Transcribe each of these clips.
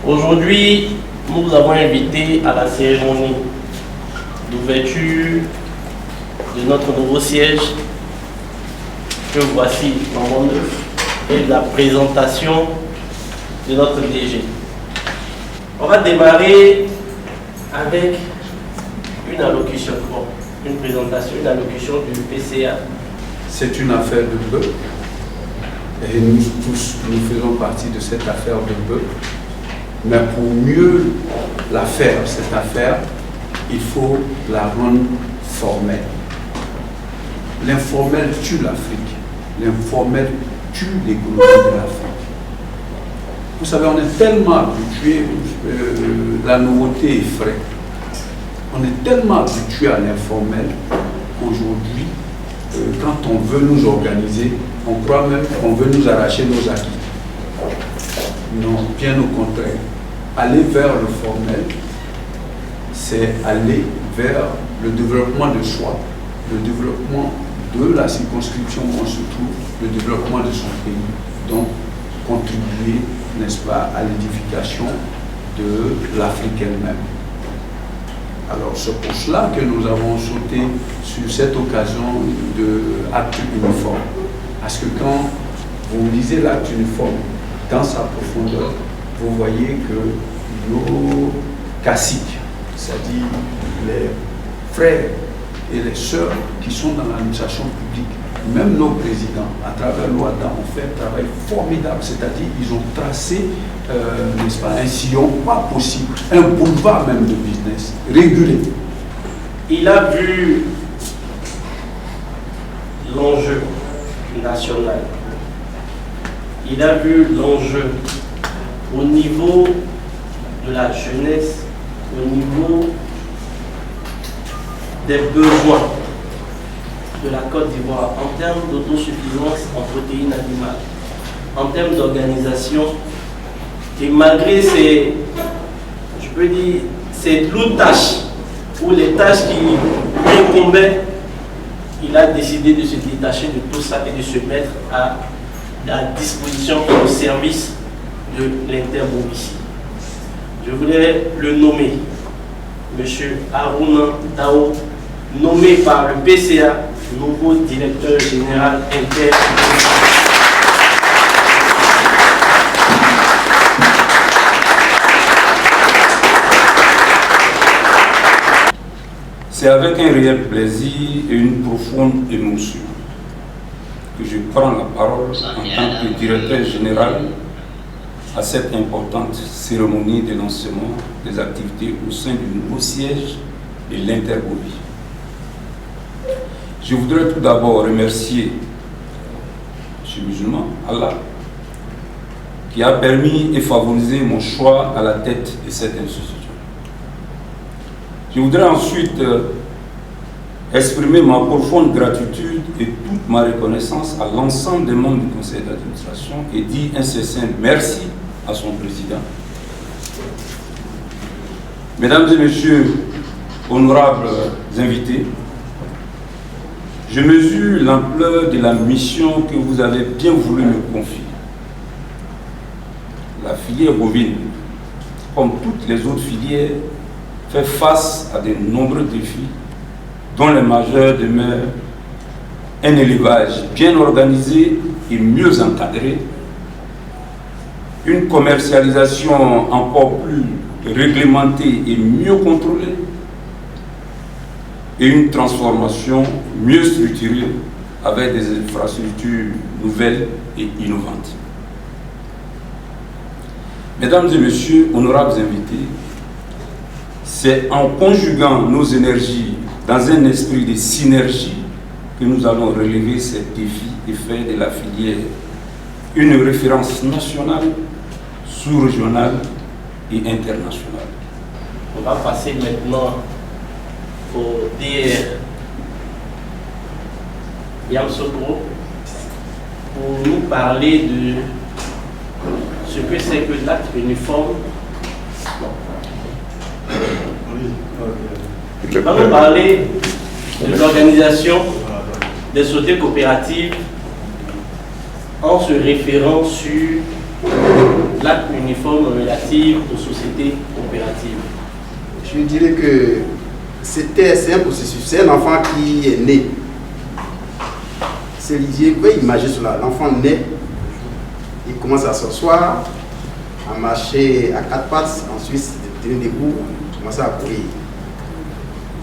Aujourd'hui, nous vous avons invité à la cérémonie d'ouverture de notre nouveau siège que voici dans mon œuvre et de la présentation de notre DG. On va démarrer avec une allocution, une présentation, une allocution du PCA. C'est une affaire de bœuf et nous tous, nous faisons partie de cette affaire de bœuf. Mais pour mieux la faire, cette affaire, il faut la rendre formelle. L'informel tue l'Afrique. L'informel tue l'économie de l'Afrique. Vous savez, on est tellement habitué, la nouveauté est frais. On est tellement habitué à l'informel qu'aujourd'hui, quand on veut nous organiser, on croit même qu'on veut nous arracher nos acquis. Non, bien au contraire. Aller vers le formel, c'est aller vers le développement de soi, le développement de la circonscription où on se trouve, le développement de son pays. Donc, contribuer, n'est-ce pas, à l'édification de l'Afrique elle-même. Alors, c'est pour cela que nous avons sauté sur cette occasion de l'acte uniforme. Parce que quand vous lisez l'acte uniforme dans sa profondeur, vous voyez que nos caciques, c'est-à-dire les frères et les sœurs qui sont dans l'administration publique, même nos présidents, à travers l'OADA, ont fait un travail formidable, c'est-à-dire ils ont tracé, n'est-ce pas, un sillon pas possible, un boulevard même de business, régulé. Il a vu l'enjeu national. Il a vu l'enjeu au niveau de la jeunesse, au niveau des besoins de la Côte d'Ivoire en termes d'autosuffisance en protéines animales, en termes d'organisation. Et malgré ces, je peux dire, ces lourdes tâches ou les tâches qui lui incombaient, il a décidé de se détacher de tout ça et de se mettre à la disposition et au service de l'interbourg. Je voulais le nommer, M. Harouna Dao, nommé par le PCA, nouveau directeur général inter. C'est avec un réel plaisir et une profonde émotion que je prends la parole en tant que directeur général à cette importante cérémonie de lancement des activités au sein du nouveau siège de l'Interbourg. Je voudrais tout d'abord remercier M. Musulman, Allah, qui a permis et favorisé mon choix à la tête de cette institution. Je voudrais ensuite exprimer ma profonde gratitude et toute ma reconnaissance à l'ensemble des membres du conseil d'administration et dire un sincère merci à son président. Mesdames et messieurs, honorables invités, je mesure l'ampleur de la mission que vous avez bien voulu me confier. La filière bovine, comme toutes les autres filières, fait face à de nombreux défis, dont les majeurs demeurent un élevage bien organisé et mieux encadré, une commercialisation encore plus réglementée et mieux contrôlée, et une transformation mieux structurée avec des infrastructures nouvelles et innovantes. Mesdames et messieurs, honorables invités, c'est en conjuguant nos énergies dans un esprit de synergie que nous allons relever ces défis et faire de la filière une référence nationale, sous-régionale et internationale. On va passer maintenant au DR Yamsokro pour nous parler de ce que c'est que l'acte uniforme. Il va nous parler de l'organisation des sociétés coopératives en se référant sur l'acte uniforme relatif aux sociétés coopératives? Je dirais que c'est un processus, c'est un enfant qui est né. Vous pouvez imaginer cela, l'enfant naît, il commence à s'asseoir, à marcher à quatre pattes, ensuite de tenir debout, commencer à courir.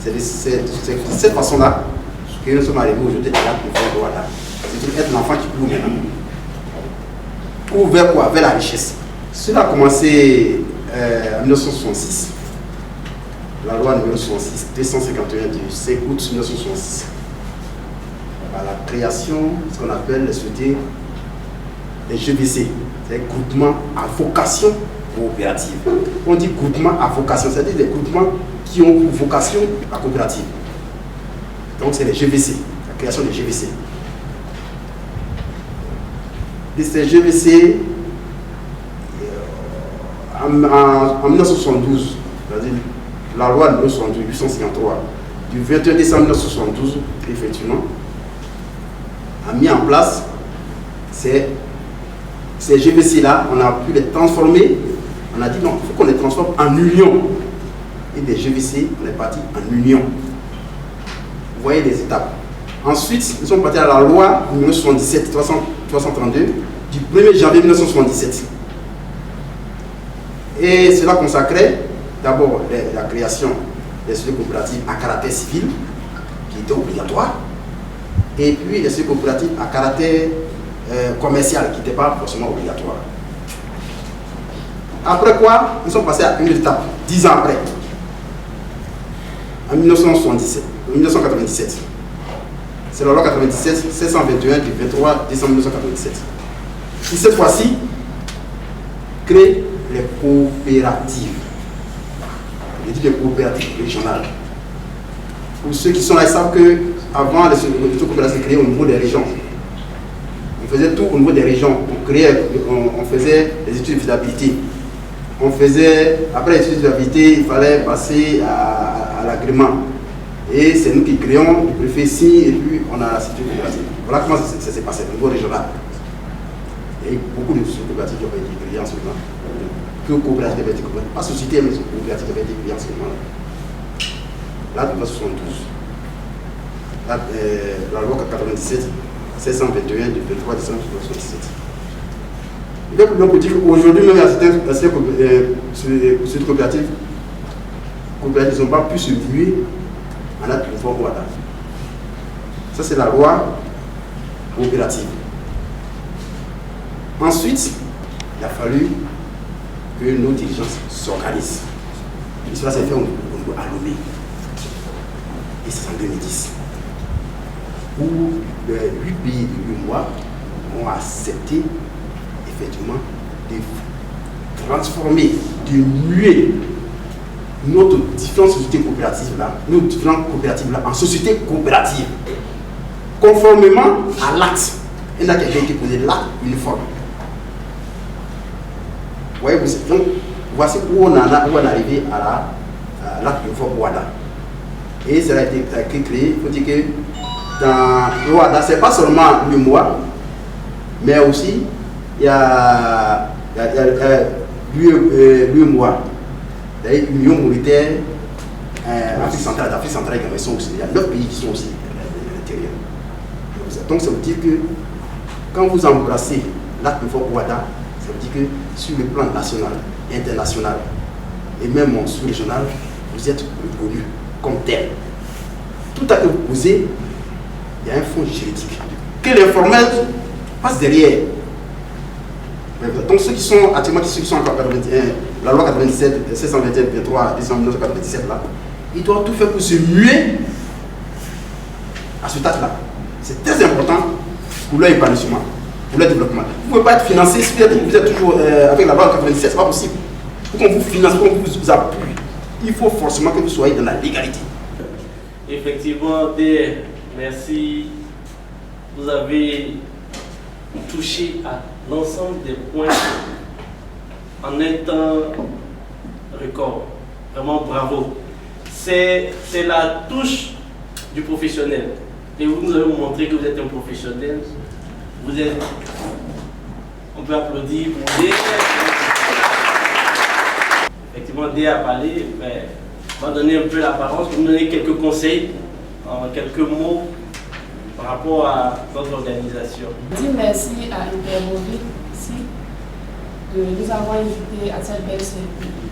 C'est de cette façon-là que nous sommes arrivés aujourd'hui à l'acte de Rwanda. C'est être l'enfant qui court maintenant. Court vers quoi? Vers la richesse. Cela a commencé en 1966. La loi numéro 66, 251 du 5 août 1966. Par la création de ce qu'on appelle les sociétés, les GVC, c'est groupements à vocation coopérative. On dit groupement à vocation, c'est-à-dire des groupements qui ont pour vocation la coopérative. Donc c'est les GVC, la création des GVC. De ces GVC, en 1972, c'est-à-dire la loi numéro 853 du 21 décembre 1972, effectivement, a mis en place ces GVC-là. On a pu les transformer. On a dit non, il faut qu'on les transforme en union. Et des GVC, on est parti en union. Vous voyez les étapes. Ensuite, nous sommes partis à la loi numéro 77 332 du 1er janvier 1977. Et cela consacrait d'abord la création des sociétés coopératives à caractère civil, qui était obligatoire, et puis les sociétés coopératives à caractère commercial, qui n'était pas forcément obligatoire. Après quoi, nous sommes passés à une étape, 10 ans après, en 1997. C'est la loi 97 721 du 23 décembre 1997. Qui cette fois-ci crée les coopératives. Je dis les coopératives régionales. Pour ceux qui sont là, ils savent qu'avant, les coopératives créées au niveau des régions. On faisait tout au niveau des régions. On faisait les études de faisabilité. Après les études de faisabilité, il fallait passer à l'agrément. Et c'est nous qui créons, le préfet signe et puis on a la société coopérative. Voilà comment ça s'est passé au niveau régional. Et beaucoup de sociétés coopératives qui ont été créées en ce moment. Que coopératives avaient été créées. Pas société, mais coopératives avaient été créées en ce moment. Là, 1972. La loi 97 721 du 23 décembre 1967. Donc, on peut dire qu'aujourd'hui, même les sociétés coopératives n'ont pas pu se muer en acte uniforme Rwanda. Ça, c'est la loi coopérative. Ensuite, il a fallu que nos dirigeants s'organisent. Et cela s'est fait au niveau à Lomé. Et c'est en 2010 où 8 pays de l'UMOA ont accepté effectivement de transformer, de muer notre différentes sociétés coopératives là, en sociétés coopératives, conformément à l'acte. Un acte qui a été posé, l'acte uniforme. Vous voyez, donc, voici où on est arrivé à l'acte uniforme Rwanda. Et ça a été créé, il faut dire que dans Rwanda, ce n'est pas seulement l'UMOA, mais aussi il y a l'UMOA, l'Union monétaire Afrique centrale également, ils sont aussi. Il y a 9 pays qui sont aussi à l'intérieur. Donc ça veut dire que quand vous embrassez l'acte uniforme Rwanda, ça veut dire que sur le plan national, international et même sous-régional, vous êtes reconnu comme tel. Tout à que vous posez, il y a un fonds juridique. Que l'informel passe derrière. Donc ceux qui sont actuellement, ceux qui sont encore 81, la loi 97, 721, 23, décembre 1997 là, ils doivent tout faire pour se muer à ce stade là. C'est très important pour leur épanouissement, pour leur développement. Vous ne pouvez pas être financé si vous êtes toujours avec la loi 97, c'est pas possible. Pour qu'on vous finance, pour qu'on vous appuie, il faut forcément que vous soyez dans la légalité. Effectivement, merci. Vous avez touché à l'ensemble des points en un temps record. Vraiment bravo. C'est la touche du professionnel. Et vous nous avez montré que vous êtes un professionnel. Vous êtes... On peut applaudir pour vous. demandé à parler, va donner un peu l'apparence, pour nous donner quelques conseils, en quelques mots par rapport à votre organisation. Je dis merci à Intermovie de nous avoir invités à cette belle cérémonie.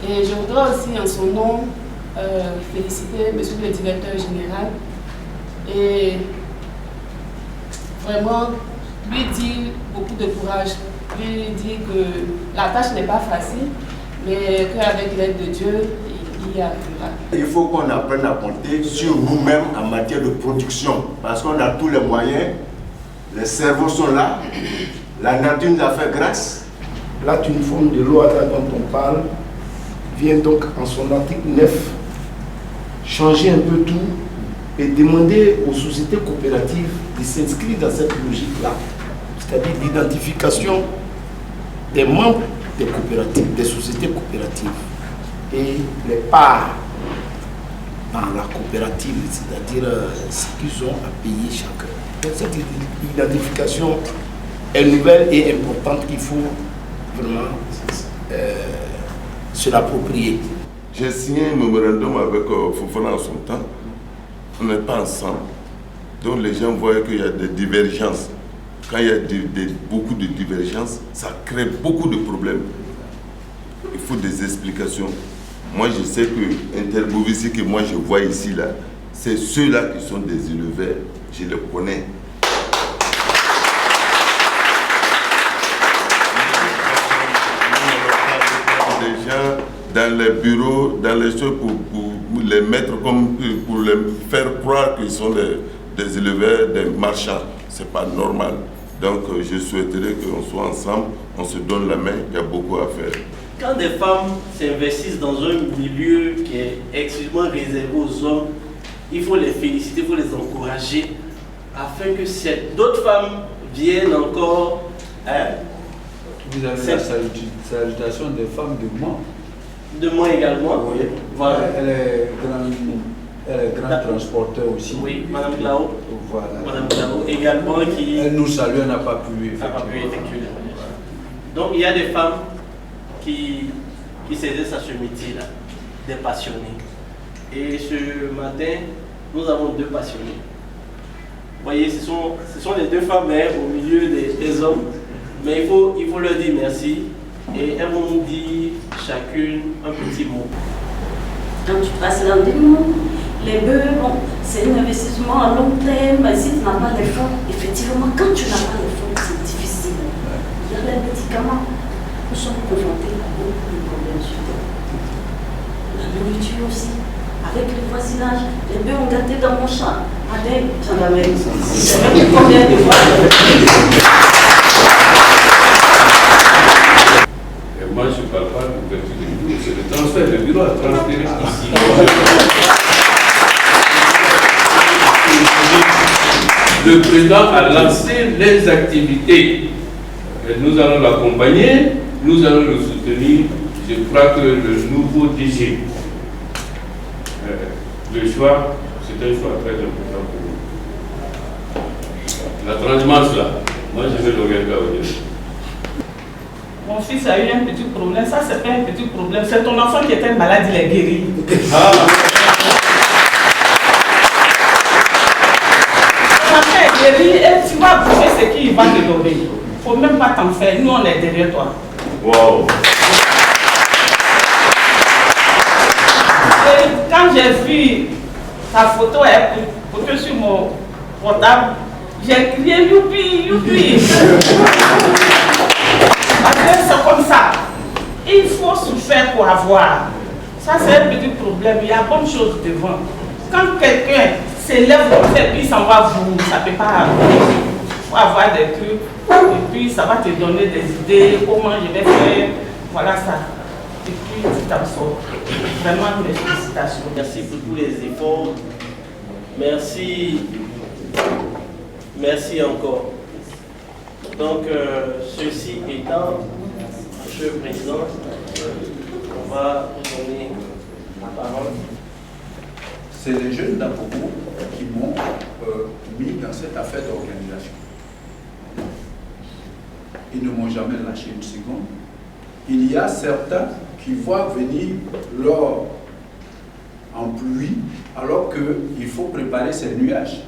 Et je voudrais aussi en son nom féliciter monsieur le directeur général et vraiment lui dire beaucoup de courage, lui dire que la tâche n'est pas facile, mais qu'avec l'aide de Dieu, il y arrivera. Il faut qu'on apprenne à compter sur nous-mêmes en matière de production, parce qu'on a tous les moyens, les cerveaux sont là, la nature nous a fait grâce. L'acte uniforme de l'OADA dont on parle vient donc en son article 9 changer un peu tout et demander aux sociétés coopératives de s'inscrire dans cette logique-là, c'est-à-dire l'identification des membres des coopératives, des sociétés coopératives et les parts dans la coopérative, c'est-à-dire ce qu'ils ont à payer chacun. Donc cette identification est nouvelle et importante qu'il faut vraiment se l'approprier. J'ai signé un mémorandum avec Fofana en son temps. On n'est pas ensemble. Donc les gens voient qu'il y a des divergences. Quand il y a beaucoup de divergences, ça crée beaucoup de problèmes. Il faut des explications. Moi, je sais que Intermovici que moi je vois ici, là, c'est ceux-là qui sont des éleveurs. Je les connais. Des gens dans les bureaux, dans les choses pour les mettre comme pour les faire croire qu'ils sont des éleveurs, des marchands. C'est pas normal. Donc je souhaiterais qu'on soit ensemble, on se donne la main, il y a beaucoup à faire. Quand des femmes s'investissent dans un milieu qui est exclusivement réservé aux hommes, il faut les féliciter, il faut les encourager afin que d'autres femmes viennent encore. Vous avez la salutation des femmes de Mans. De moi également. Oui. Voilà. Elle est grand transporteur aussi. Oui, Madame Glao. Voilà. Madame Glao également qui. Elle nous salue, elle n'a pas pu effectuer. Donc il y a des femmes qui s'exercent à ce métier-là, des passionnés. Et ce matin, nous avons deux passionnés. Vous voyez, ce sont les deux femmes au milieu des hommes. Mais il faut leur dire merci. Et elles vont nous dire chacune un petit mot. Quand tu passes dans le monde, les bœufs, bon, c'est un investissement à long terme. Mais si tu n'as pas d'effort, effectivement, quand tu n'as pas d'effort, c'est difficile. Il y a les médicaments. Nous sommes confrontés à beaucoup de problèmes sur terre. La nourriture aussi. Avec le voisinage, les bœufs ont gâté dans mon champ. Allez, j'en avais. C'est même combien de fois. Moi, je ne parle pas d'ouverture de bureau, c'est le transfert de bureau à transférer ici. Le président a lancé les activités. Et nous allons l'accompagner, nous allons le soutenir. Je crois que le nouveau DG, le choix, c'est un choix très important pour nous. La transhumance là, moi je vais le regarder aujourd'hui. Mon fils a eu un petit problème, ça c'est pas un petit problème, c'est ton enfant qui était malade, il est guéri. Ah. Ton enfant est guéri et tu vas bouffer ce qu'il va te donner. Il ne faut même pas t'en faire, nous on est derrière toi. Wow. Et quand j'ai vu ta photo sur mon portable, j'ai crié youpi, youpi. C'est comme ça. Il faut souffrir pour avoir. Ça, c'est un petit problème. Il y a bonne chose devant. Quand quelqu'un s'élève comme ça, puis il s'en va vous, ça ne peut pas. Il faut avoir des trucs. Et puis, ça va te donner des idées. Comment je vais faire. Voilà ça. Et puis, tu t'en sors. Vraiment, mes félicitations. Merci pour tous les efforts. Merci. Merci encore. Donc, ceci étant, Monsieur le Président, on va vous donner la parole. C'est les jeunes d'Abobo qui m'ont mis dans cette affaire d'organisation. Ils ne m'ont jamais lâché une seconde. Il y a certains qui voit venir l'or en pluie alors qu'il faut préparer ces nuages.